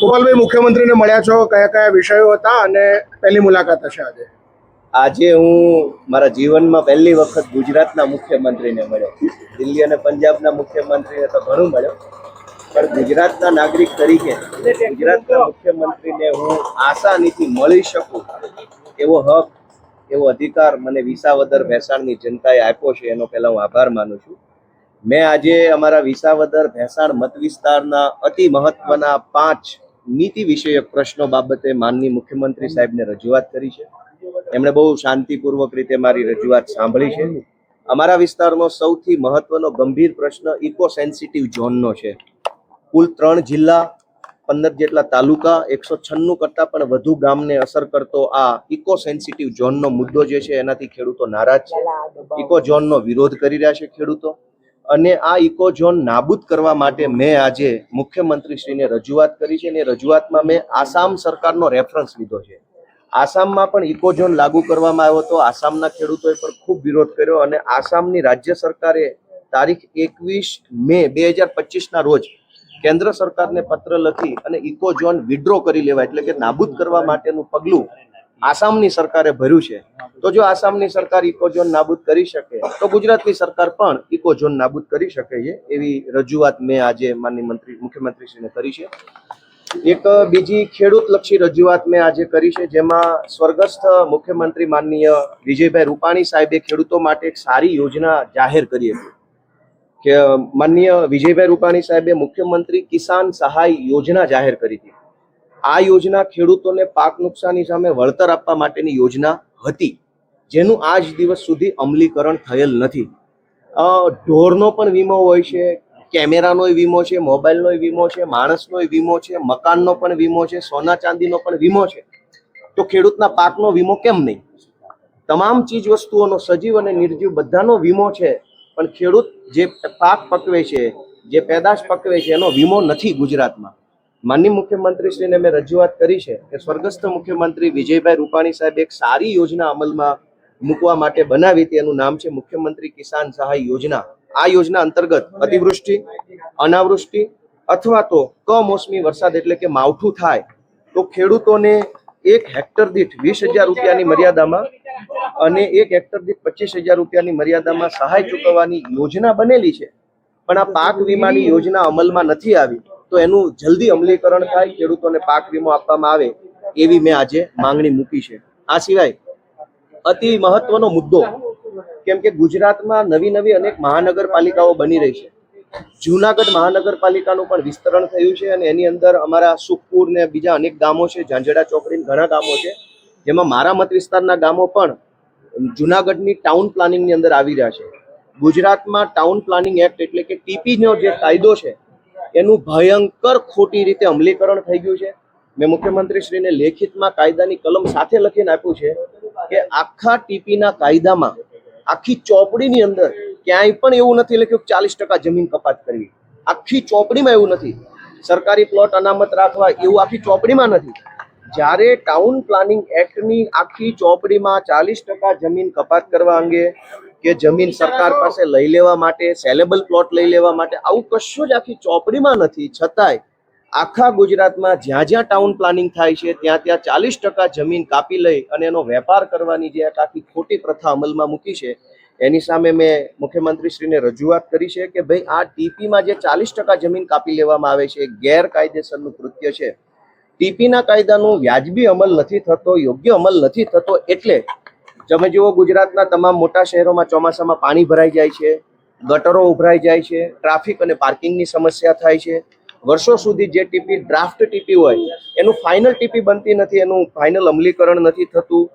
ગોપાલભાઈ મુખ્યમંત્રીને મળ્યા છો, કયા કયા વિષયો હતા અને પહેલી મુલાકાત હશે આજે? આજે હું મારા જીવનમાં પહેલી વખત ગુજરાતના મુખ્યમંત્રીને મળ્યો. દિલ્હી અને પંજાબના મુખ્યમંત્રીને તો ઘણું મળ્યો, પણ ગુજરાતના નાગરિક તરીકે ગુજરાતના મુખ્યમંત્રીને હું આસાનીથી મળી શકું એવો હક, એવો અધિકાર મને વિસાવદર ભેસાણની જનતાએ આપ્યો છે. એનો પહેલા હું આભાર માનું છું. મેં આજે અમારા વિસાવદર ભેસાણ મત વિસ્તારના અતિ મહત્વના 5 નીતિ વિષયક પ્રશ્નો બાબતે માનનીય મુખ્યમંત્રી સાહેબને રજૂઆત કરી છે. એમણે બહુ શાંતિપૂર્વક રીતે મારી રજૂઆત સાંભળી છે. અમારા વિસ્તારનો સૌથી મહત્વનો ગંભીર પ્રશ્ન ઇકો સેન્સિટિવ ઝોનનો છે. કુલ 3 જિલ્લા, 15 જેટલા તાલુકા, 196 કરતાં પણ વધુ ગામને અસર કરતો આ ઇકો સેન્સિટિવ ઝોનનો મુદ્દો જે છે એનાથી ખેડૂતો નારાજ છે. ઇકો ઝોનનો વિરોધ કરી રહ્યા છે ખેડૂતો, અને આ ઇકો ઝોન નાબૂદ કરવા માટે મેં આજે મુખ્યમંત્રીશ્રીને રજૂઆત કરી છે. અને રજૂઆતમાં મેં આસામ સરકારનો રેફરન્સ લીધો છે. આસામમાં પણ ઇકો ઝોન લાગુ કરવામાં આવ્યો હતો. આસામના ખેડૂતોએ પણ ખૂબ વિરોધ કર્યો, અને આસામની રાજ્ય સરકારે તારીખ 21 મે 2025ના રોજ કેન્દ્ર સરકારને પત્ર લખી અને ઇકો ઝોન વિડ્રો કરી લેવા, એટલે કે નાબૂદ કરવા માટેનું પગલું આસામની સરકારે ભર્યું છે. તો જો આસામની સરકાર ઇકો ઝોન નાબૂદ કરી શકે તો ગુજરાતની સરકાર પણ ઇકો ઝોન નાબૂદ કરી શકે છે. એવી રજૂઆત મેં આજે માનનીય મુખ્યમંત્રીશ્રીને કરી છે. એક બીજી ખેડૂતલક્ષી રજૂઆત મેં આજે કરી છે, જેમાં સ્વર્ગસ્થ મુખ્યમંત્રી માનનીય વિજયભાઈ રૂપાણી સાહેબે ખેડૂતો માટે એક સારી યોજના જાહેર કરી હતી. કે માનનીય વિજયભાઈ રૂપાણી સાહેબે મુખ્યમંત્રી કિસાન સહાય યોજના જાહેર કરી હતી. આ યોજના ખેડૂતોને પાક નુકસાની સામે વળતર આપવા માટેની યોજના હતી, જેનું આજ દિવસ સુધી અમલીકરણ થયેલ નથી. ઢોરનો પણ વીમો હોય છે, કેમેરાનો વીમો છે, મોબાઈલનો વીમો છે, માણસનો વીમો છે, મકાનનો પણ વીમો છે, સોના ચાંદીનો પણ વીમો છે. તો ખેડૂતના પાકનો વીમો કેમ નહીં? તમામ ચીજ વસ્તુઓનો, સજીવ અને નિર્જીવ બધાનો વીમો છે, પણ ખેડૂત જે પાક પકવે છે, જે પેદાશ પકવે છે, એનો વીમો નથી ગુજરાતમાં. માનનીય મુખ્યમંત્રીશ્રીને મેં રજૂઆત કરી છે કે સ્વર્ગસ્થ મુખ્યમંત્રી વિજયભાઈ રૂપાણી સાહેબ એક સારી યોજના અમલમાં મૂકવા માટે બનાવી હતી. એનું નામ છે મુખ્યમંત્રી કિસાન સહાય યોજના. આ યોજના અંતર્ગત અતિવૃષ્ટિ, અનાવૃષ્ટિ અથવા તો કમોસમી વરસાદ એટલે કે માવઠું થાય તો ખેડૂતોને 1 હેક્ટર દીઠ 20,000 રૂપિયાની મર્યાદામાં અને 1 હેક્ટર દીઠ 25,000 રૂપિયાની મર્યાદામાં સહાય ચૂકવવાની યોજના બનેલી છે. પણ આ પાક વીમાની યોજના અમલમાં નથી આવી, તો એનું જલ્દી અમલીકરણ થાય, ખેડૂતોને પાક વીમો આપવામાં આવે, એવી મેં આજે માંગણી મૂકી છે. આ સિવાય અતિ મહત્વનો મુદ્દો, કેમ કે ગુજરાતમાં નવી અનેક મહાનગરપાલિકાઓ બની રહી છે. જૂનાગઢ મહાનગરપાલિકાનું પણ વિસ્તરણ થયું છે, અને એની અંદર અમારા સુખપુર ને બીજા અનેક ગામો છે, ઝાંઝડા ચોકડી ઘણા ગામો છે, જેમાં મારા મત વિસ્તારના ગામો પણ જૂનાગઢની ટાઉન પ્લાનિંગની અંદર આવી રહ્યા છે. ગુજરાતમાં ટાઉન પ્લાનિંગ એક્ટ એટલે કે ટીપીનો જે કાયદો છે એનું ભયંકર ખોટી રીતે અમલીકરણ થઈ ગયું છે. મેં મુખ્યમંત્રીશ્રીને લેખિતમાં કાયદાની કલમ સાથે લખીને આપ્યું છે કે આખા ટીપીના કાયદામાં આખી ચોપડીની અંદર ક્યાંય પણ એવું નથી લખ્યું 40% જમીન કપાત કરવી. આખી ચોપડીમાં એવું નથી. સરકારી પ્લોટ અનામત રાખવા એવું આખી ચોપડીમાં નથી. જ્યારે ટાઉન પ્લાનિંગ એક્ટની આખી ચોપડીમાં 40% જમીન કપાત કરવા અંગે કે જમીન સરકાર પાસે લઈ લેવા માટે, સેલેબલ પ્લોટ લઈ લેવા માટે, આવું કશું જ આખી ચોપડીમાં નથી. છતાંય આખા ગુજરાતમાં જ્યાં જ્યાં ટાઉન પ્લાનિંગ થાય છે ત્યાં 40% જમીન કાપી લઈ અને એનો વેપાર કરવાની જે આખી ખોટી પ્રથા અમલમાં મૂકી છે, એની સામે મેં મુખ્યમંત્રીશ્રીને રજૂઆત કરી છે કે ભાઈ આ ટીપીમાં જે 40% જમીન કાપી લેવામાં આવે છે એ ગેરકાયદેસરનું કૃત્ય છે. ટીપીના કાયદાનું વ્યાજબી અમલ નથી થતો, યોગ્ય અમલ નથી થતો. એટલે તમે જુઓ, ગુજરાતના તમામ મોટા શહેરોમાં ચોમાસામાં પાણી ભરાઈ જાય છે, ગટરો ઉભરાઈ જાય છે, ટ્રાફિક અને પાર્કિંગની સમસ્યા થાય છે. વર્ષો સુધી જે ટીપી ડ્રાફ્ટ ટીપી હોય એનું ફાઇનલ ટીપી બનતી નથી, એનું ફાઇનલ અમલીકરણ નથી થતું.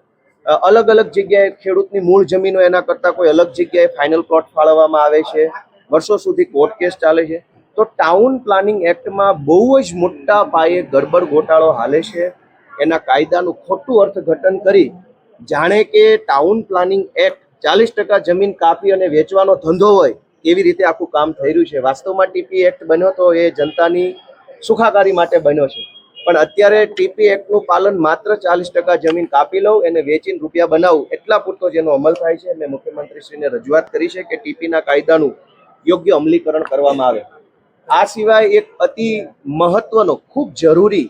અલગ અલગ જગ્યાએ ખેડૂતની મૂળ જમીન હોય એના કરતાં કોઈ અલગ જગ્યાએ ફાઇનલ પ્લોટ ફાળવવામાં આવે છે. વર્ષો સુધી કોર્ટ કેસ ચાલે છે. તો ટાઉન પ્લાનિંગ એક્ટમાં બહુ જ મોટા પાયે ગડબડ ગોટાળો હાલે છે. એના કાયદાનું ખોટું અર્થઘટન કરી જાણે કે ટાઉન પ્લાનિંગ એક્ટ 40% જમીન કાપી અને વેચવાનો ધંધો હોય એવી રીતે આખું કામ થઈ રહ્યું છે. વાસ્તવમાં ટીપી એક્ટ બન્યો તો એ જનતાની સુખાકારી માટે બન્યો છે, પણ અત્યારે ટીપી એક્ટનું પાલન માત્ર 40% જમીન કાપી લઉં, એને વેચીને રૂપિયા બનાવું, એટલા પૂરતો જેનો અમલ થાય છે. મેં મુખ્યમંત્રીશ્રીને રજૂઆત કરી છે કે ટીપીના કાયદાનું યોગ્ય અમલીકરણ કરવામાં આવે. આ સિવાય એક અતિ મહત્વનો ખૂબ જરૂરી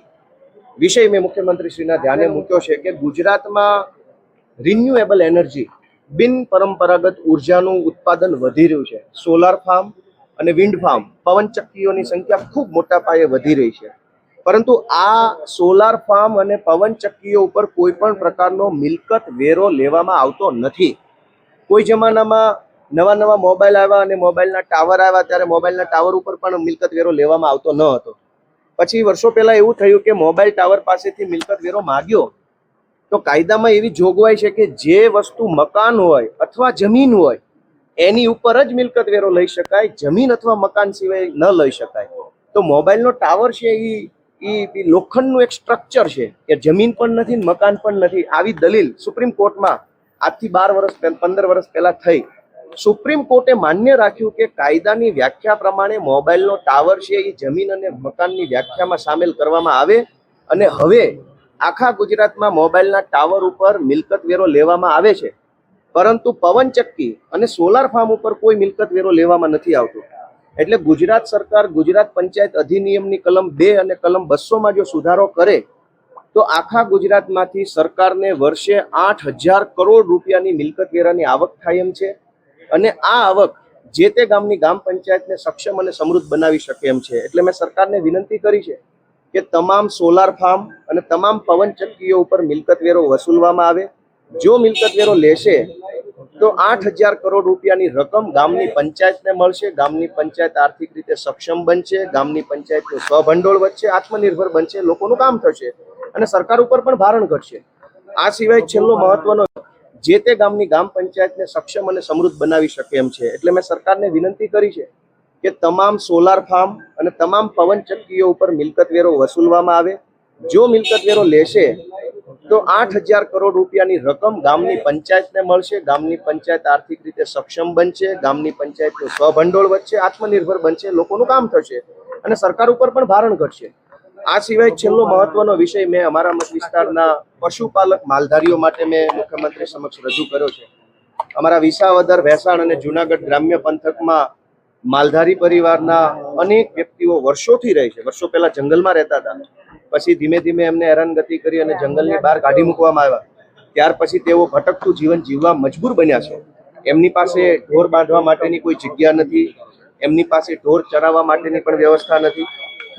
વિષય મેં મુખ્યમંત્રીશ્રીના ધ્યાને મૂક્યો છે કે ગુજરાતમાં રિન્યુએબલ એનર્જી બિન પરંપરાગત ઉર્જાનું ઉત્પાદન વધી રહ્યું છે. સોલાર ફાર્મ અને વિન્ડ ફાર્મ પવનચક્કીઓની સંખ્યા ખૂબ મોટા પાયે વધી રહી છે. પરંતુ આ સોલાર ફાર્મ અને પવનચક્કીઓ ઉપર કોઈ પણ પ્રકારનો મિલકત વેરો લેવામાં આવતો નથી. કોઈ જમાનામાં નવા નવા મોબાઈલ આવ્યા અને મોબાઈલના ટાવર આવ્યા ત્યારે મોબાઈલના ટાવર ઉપર પણ મિલકત વેરો લેવામાં આવતો ન હતો. પછી વર્ષો પહેલા એવું થયું કે મોબાઈલ ટાવર પાસેથી મિલકત વેરો માગ્યો તો કાયદામાં એવી જોગવાઈ છે કે જે વસ્તુ મકાન હોય અથવા જમીન હોય એની ઉપર જ મિલકત વેરો લઈ શકાય, જમીન અથવા મકાન સિવાય ન લઈ શકાય. તો મોબાઈલનો ટાવર છે એ લોખંડનું એક સ્ટ્રક્ચર છે કે જમીન પણ નથી ને મકાન પણ નથી. આવી દલીલ સુપ્રીમ કોર્ટમાં આજથી 15 વર્ષ પહેલા થઈ. સુપ્રીમ કોર્ટે માન્ય રાખ્યું કે કાયદાની વ્યાખ્યા પ્રમાણે મોબાઈલનો ટાવર છે એ જમીન અને મકાનની વ્યાખ્યામાં સામેલ કરવામાં આવે અને હવે આખા ગુજરાતમાં મોબાઈલના ટાવર ઉપર મિલકત વેરો લેવામાં આવે છે, પરંતુ પવનચક્કી અને સોલાર ફાર્મ ઉપર કોઈ મિલકત વેરો લેવામાં નથી આવતો. એટલે ગુજરાત સરકાર ગુજરાત પંચાયત અધિનિયમની કલમ 2 અને કલમ 200માં જો સુધારો કરે તો આખા ગુજરાતમાંથી સરકારને વર્ષે 8,000 કરોડ રૂપિયાની મિલકત વેરાની આવક થાય એમ છે. અને આ આવક જે તે ગામની ગ્રામ પંચાયતને સક્ષમ અને સમૃદ્ધ બનાવી શકે એમ છે. એટલે મેં સરકારને વિનંતી કરી છે કે તમામ સોલાર ફાર્મ અને તમામ પવનચક્કીઓ ઉપર મિલકત વેરો વસૂલવામાં આવે. જો મિલકત વેરો લેશે તો 8,000 કરોડ રૂપિયાની રકમ ગામની પંચાયતને મળશે. ગામની પંચાયત આર્થિક રીતે સક્ષમ બનશે, ગામની પંચાયતનું સ્વભંડોળ વધશે, આત્મનિર્ભર બનશે, લોકોનું કામ થશે અને સરકાર ઉપર પણ ભારણ ઘટશે. આ સિવાય છેલ્લો મહત્વનો, જે તે ગામની ગ્રામ પંચાયતને સક્ષમ અને સમૃદ્ધ બનાવી શકે એમ છે. એટલે મેં સરકારને વિનંતી કરી છે કે તમામ સોલાર ફાર્મ અને તમામ પવનચક્કીઓ ઉપર મિલકત વેરો વસૂલવામાં આવે. જો મિલકત વેરો લેશે તો 8,000 કરોડ રૂપિયાની રકમ ગામની પંચાયતને મળશે, ગામની પંચાયત આર્થિક રીતે સક્ષમ બનશે, ગામની પંચાયતનું સ્વભંડોળ વધશે, આત્મનિર્ભર બનશે, લોકોનું કામ થશે અને સરકાર ઉપર પણ ભારણ ઘટશે. આ સિવાય છેલ્લો મહત્વનો વિષય મેં અમારા મત વિસ્તારના પશુપાલક માલધારીઓ માટે મેં મુખ્યમંત્રી સમક્ષ રજૂ કર્યો છે. અમારા વિસાવદર, ભેસાણ અને જુનાગઢ ગ્રામ્ય પંથકમાં માલધારી પરિવારના અનેક વ્યક્તિઓ વર્ષોથી રહે છે. વર્ષો પહેલા જંગલમાં રહેતા હતા, પછી ધીમે ધીમે એમને હેરાનગતિ કરી અને જંગલની બહાર કાઢી મૂકવામાં આવ્યા. ત્યાર પછી તેઓ ભટકતું જીવન જીવવા મજબૂર બન્યા છે. એમની પાસે ઢોર બાંધવા માટેની કોઈ જગ્યા નથી, એમની પાસે ઢોર ચરાવવા માટેની પણ વ્યવસ્થા નથી.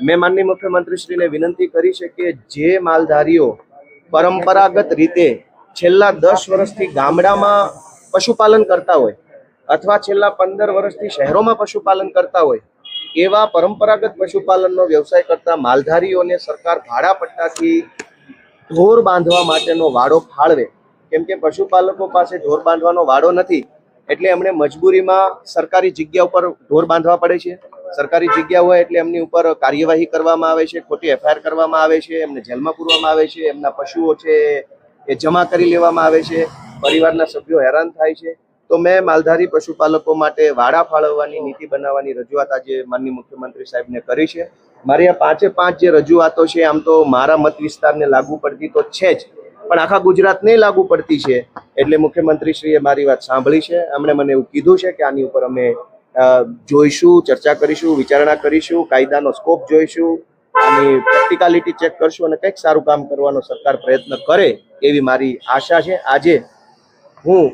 મેં માનનીય મુખ્યમંત્રીશ્રીને વિનંતી કરી છે કે જે માલધારીઓ પરંપરાગત રીતે છેલ્લા 10 વર્ષથી ગામડામાં પશુપાલન કરતા હોય અથવા છેલ્લા 15 વર્ષથી શહેરોમાં પશુપાલન કરતા હોય એવા પરંપરાગત પશુપાલનનો વ્યવસાય કરતા માલધારીઓને સરકાર ભાડા પટ્ટાથી ઢોર બાંધવા માટેનો વાડો ફાળવે. કેમ કે પશુપાલકો પાસે ઢોર બાંધવાનો વાડો નથી એટલે એમણે મજબૂરીમાં સરકારી જગ્યા ઉપર ઢોર બાંધવા પડે છે. સરકારી જગ્યા હોય એટલે એમની ઉપર કાર્યવાહી કરવામાં આવે છે, ખોટી એફઆઈઆર કરવામાં આવે છે, એમને જેલમાં પૂરવામાં આવે છે, એમના પશુઓ છે એ જમા કરી લેવામાં આવે છે, પરિવારના સભ્યો હેરાન થાય છે. તો મેં માલધારી પશુપાલકો માટે વાડા ફાળવવાની નીતિ બનાવવાની રજૂઆત આજે માનનીય મુખ્યમંત્રી સાહેબને કરી છે. મારી આ 5 જે રજૂઆતો છે આમ તો મારા મત વિસ્તારને લાગુ પડતી તો છે જ, પણ આખા ગુજરાતને લાગુ પડતી છે. એટલે મુખ્યમંત્રીશ્રીએ મારી વાત સાંભળી છે. એમણે મને એવું કીધું છે કે આની ઉપર અમે જોઈશું, ચર્ચા કરીશું, વિચારણા કરીશું, કાયદાનો સ્કોપ જોઈશું, આની પ્રેક્ટિકાલિટી ચેક કરશું અને કંઈક સારું કામ કરવાનો સરકાર પ્રયત્ન કરે એવી મારી આશા છે. આજે હું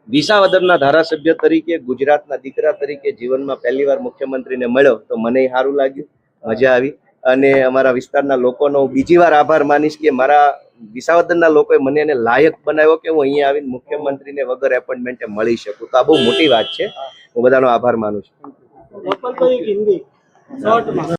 વિસાવદરના ધારાસભ્ય તરીકે, ગુજરાતના દીકરા તરીકે જીવનમાં પહેલીવાર મુખ્યમંત્રીને મળ્યો તો મને સારું લાગ્યું, મજા આવી. અને અમારા વિસ્તારના લોકોનો બીજી વાર આભાર માનીશ કે મારા વિસાવદરના લોકોએ મને એને લાયક બનાવ્યો કે હું અહીંયા આવીને મુખ્યમંત્રીને વગર એપોઇન્ટમેન્ટે મળી શકું. તો આ બહુ મોટી વાત છે. હું બધાનો આભાર માનું છું.